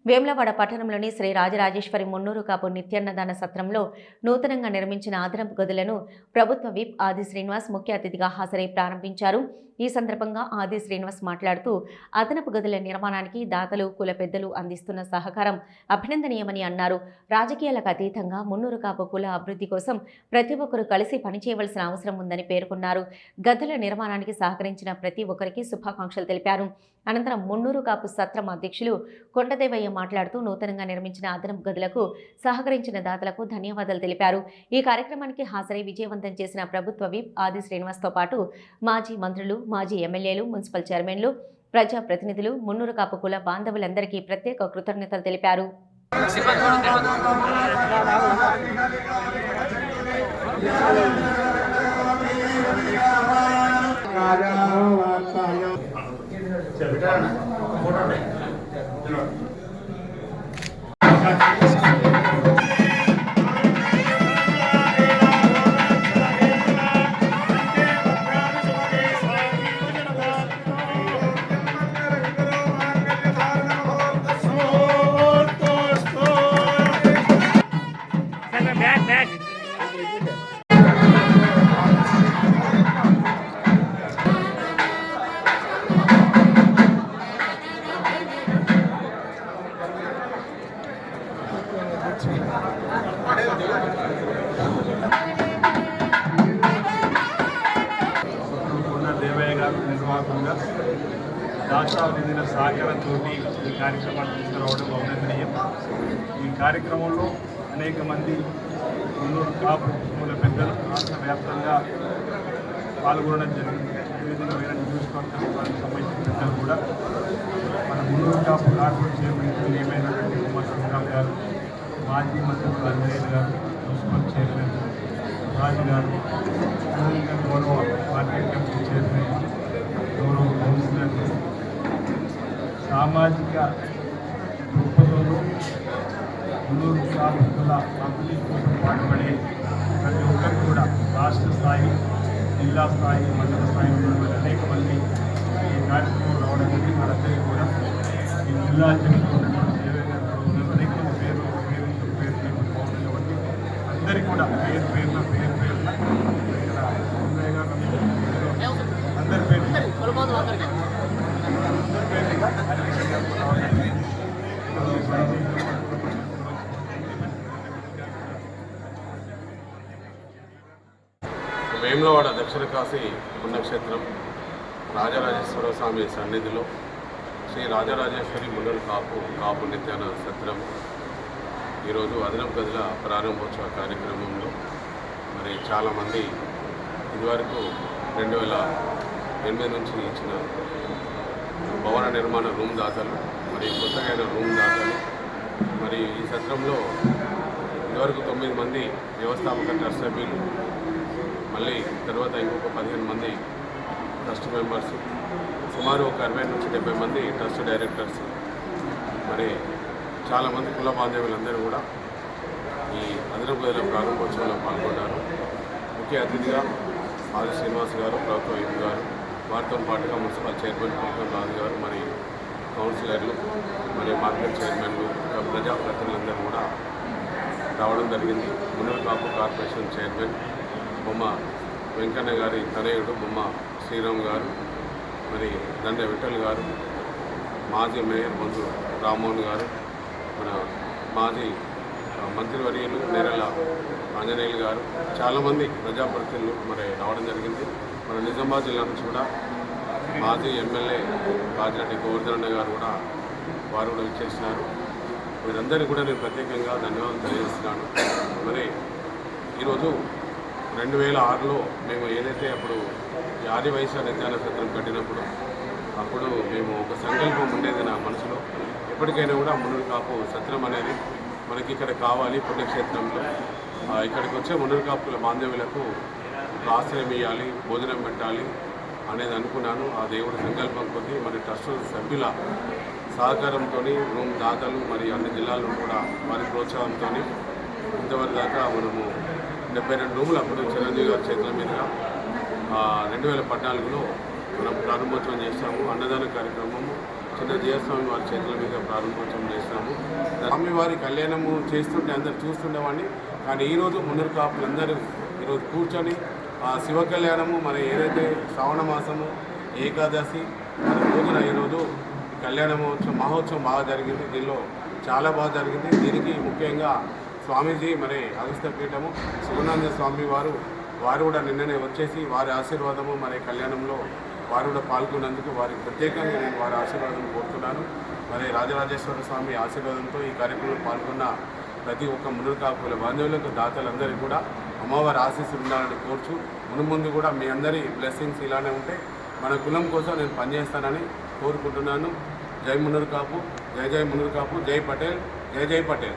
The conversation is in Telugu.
వేములవాడ పట్టణంలోని శ్రీ రాజరాజేశ్వరి మున్నూరు కాపు నిత్యాన్నదాన సత్రంలో నూతనంగా నిర్మించిన అదనపు గదులను ప్రభుత్వ విప్ ఆది శ్రీనివాస్ ముఖ్య అతిథిగా హాజరై ప్రారంభించారు. ఈ సందర్భంగా ఆది శ్రీనివాస్ మాట్లాడుతూ అదనపు గదుల నిర్మాణానికి దాతలు కుల పెద్దలు అందిస్తున్న సహకారం అభినందనీయమని అన్నారు. రాజకీయాలకు అతీతంగా మున్నూరు కాపు కుల అభివృద్ధి కోసం ప్రతి ఒక్కరూ కలిసి పనిచేయవలసిన అవసరం ఉందని పేర్కొన్నారు. గదుల నిర్మాణానికి సహకరించిన ప్రతి ఒక్కరికి శుభాకాంక్షలు తెలిపారు. అనంతరం మున్నూరు కాపు సత్రం అధ్యక్షులు కొండదేవయ్య మాట్లాడుతూ నూతనంగా నిర్మించిన అదనపు గదులకు సహకరించిన దాతలకు ధన్యవాదాలు తెలిపారు. ఈ కార్యక్రమానికి హాజరై విజయవంతం చేసిన ప్రభుత్వ విప్ ఆది శ్రీనివాస్తో పాటు మాజీ మంత్రులు, మాజీ ఎమ్మెల్యేలు, మున్సిపల్ చైర్మన్లు, ప్రజాప్రతినిధులు, మున్నూరు కాపు కుల బాంధవులందరికీ ప్రత్యేక కృతజ్ఞతలు తెలిపారు. దేవయ్య గారు నిర్వాహకంగా దాతలు నిందిన సహకారంతో ఈ కార్యక్రమాన్ని తీసుకురావడం అభినందనీయం. ఈ కార్యక్రమంలో అనేక మంది మున్నూరు కాపు కుల పెద్దలు రాష్ట్ర వ్యాప్తంగా పాల్గొనడం జరిగింది. అదేవిధంగా వేరే నియోజకవర్గానికి సంబంధించిన పెద్దలు కూడా మన మున్నూరు కాపు కార్పొరేట్ చైర్మన్ ఏమైనటువంటి కుమార్ సింగరామ్ గారు, మాజీ మంత్రులు అంజనేయులు గారు, మున్సిపల్ చైర్మన్ రాజు గారు, గౌరవ మార్కెట్ కమిటీ చైర్మన్, గౌరవ కౌన్సిలర్, సామాజిక దృక్పథంలో మున్నూరు కాపుల అభివృద్ధి కోసం పాటుపడే ప్రతి ఒక్కరు కూడా రాష్ట్ర స్థాయి, జిల్లా స్థాయి, మండల స్థాయి ఉన్నటువంటి అనేక మంది ఈ కార్యక్రమం రావడం జరిగింది. వాళ్ళందరికీ కూడా ఈ జిల్లా అధ్యక్షులు ఉన్నటువంటి అనేక పేరు బాగుంది కాబట్టి అందరికీ కూడా పేరు పేరున ఇక్కడ అందరి వేములవాడ దక్షిణ కాశీ పుణ్యక్షేత్రం రాజరాజేశ్వర స్వామి సన్నిధిలో శ్రీ రాజరాజేశ్వరి మున్నూరు కాపు నిత్యాన సత్రం ఈరోజు అదనపు గదుల ప్రారంభోత్సవ కార్యక్రమంలో మరి చాలామంది ఇదివరకు 2008 నుంచి ఇచ్చిన భవన నిర్మాణ రూమ్ దాతలు, మరి కొత్తగా రూమ్ దాతలు, మరి ఈ సత్రంలో ఇదివరకు 9 మంది వ్యవస్థాపక ట్రస్ట్ సభ్యులు, మళ్ళీ తర్వాత ఇంకొక 15 మంది ట్రస్ట్ మెంబర్స్, సుమారు ఒక 60 నుంచి 70 మంది ట్రస్ట్ డైరెక్టర్స్, మరి చాలామంది కుల బాంధవ్యులందరూ కూడా ఈ అదనపు గదుల ప్రారంభోత్సవంలో పాల్గొన్నారు. ముఖ్య అతిథిగా ఆది శ్రీనివాస్ గారు, ప్రభుత్వ విప్ గారు, వారితో పాటుగా మున్సిపల్ చైర్మన్ పుల్కం రాజు గారు, మరి కౌన్సిలర్లు, మరి మార్కెట్ చైర్మన్లు, ప్రజాప్రతినిధులందరూ కూడా రావడం జరిగింది. మున్నూరు కాపు కార్పొరేషన్ చైర్మన్ బొమ్మ వెంకన్న గారి తనయుడు బొమ్మ శ్రీరామ్ గారు, మరి దండ విఠల్ గారు, మాజీ మేయర్ మంత్రి రామ్మోహన్ గారు, మన మాజీ మంత్రివర్యులు నేరల ఆంజనేయులు గారు, చాలామంది ప్రజాప్రతినిధులు మరి రావడం జరిగింది. మన నిజామాబాద్ జిల్లా నుంచి కూడా మాజీ ఎమ్మెల్యే రాజిరెడ్డి గోవర్ధన్ గారు కూడా వారు కూడా ఇచ్చేసినారు. వీరందరికీ కూడా నేను ప్రత్యేకంగా ధన్యవాదాలు తెలియజేస్తున్నాను. మరి ఈరోజు 2006లో మేము ఏదైతే అప్పుడు ఆదివైశ్య నిత్యాన సత్రం కట్టినప్పుడు అప్పుడు మేము ఒక సంకల్పం ఉండేది నా మనసులో, ఎప్పటికైనా కూడా మున్నూరు కాపు సత్రం అనేది మనకి ఇక్కడ కావాలి, పుణ్యక్షేత్రంలో ఇక్కడికి వచ్చే మున్నూరు కాపుల బాంధవ్యులకు ఒక ఆశ్రయం ఇవ్వాలి, భోజనం పెట్టాలి అనేది అనుకున్నాను. ఆ దేవుడి సంకల్పం కొద్దీ మరి ట్రస్ట్ సభ్యుల సహకారంతో, రూమ్ దాతలు, మరి అన్ని జిల్లాల్లో కూడా వారి ప్రోత్సాహంతో ఇంతవరకు దాకా మనము 72 రూములు అప్పుడు చిరంజీవి గారి చేతుల మీదుగా 2014లో మనం ప్రారంభోత్సవం చేశాము. అన్నదాన కార్యక్రమము చిన్న జీవస్వామి వారి చేతుల మీద ప్రారంభోత్సవం చేస్తున్నాము. స్వామివారి కళ్యాణము చేస్తుంటే అందరు చూస్తుండేవాడిని. కానీ ఈరోజు మున్నూరు కాపులందరూ ఈరోజు కూర్చొని శివ కళ్యాణము మన ఏదైతే శ్రావణ మాసము ఏకాదశి మన రోజున ఈరోజు మహోత్సవం బాగా జరిగింది. దీనిలో చాలా బాగా జరిగింది. దీనికి ముఖ్యంగా స్వామీజీ మరి అగస్త్య పీఠము సుగుణానంద స్వామి వారు కూడా నిన్ననే వచ్చేసి వారి ఆశీర్వాదము మరి కళ్యాణంలో వారు కూడా పాల్గొన్నందుకు వారికి ప్రత్యేకంగా నేను వారి ఆశీర్వాదం కోరుతున్నాను. మరి రాజరాజేశ్వర స్వామి ఆశీర్వాదంతో ఈ కార్యక్రమంలో పాల్గొన్న ప్రతి ఒక్క మున్నూరు కాపుల బంధువులకు దాతలందరికీ కూడా అమ్మవారి ఆశీస్సులు ఉండాలని కోరుచు ముందు కూడా మీ అందరి బ్లెస్సింగ్స్ ఇలానే ఉంటే మన కులం కోసం నేను పనిచేస్తానని కోరుకుంటున్నాను. జై మున్నూరు కాపు, జై మున్నూరు కాపు, జై పటేల్, జై పటేల్.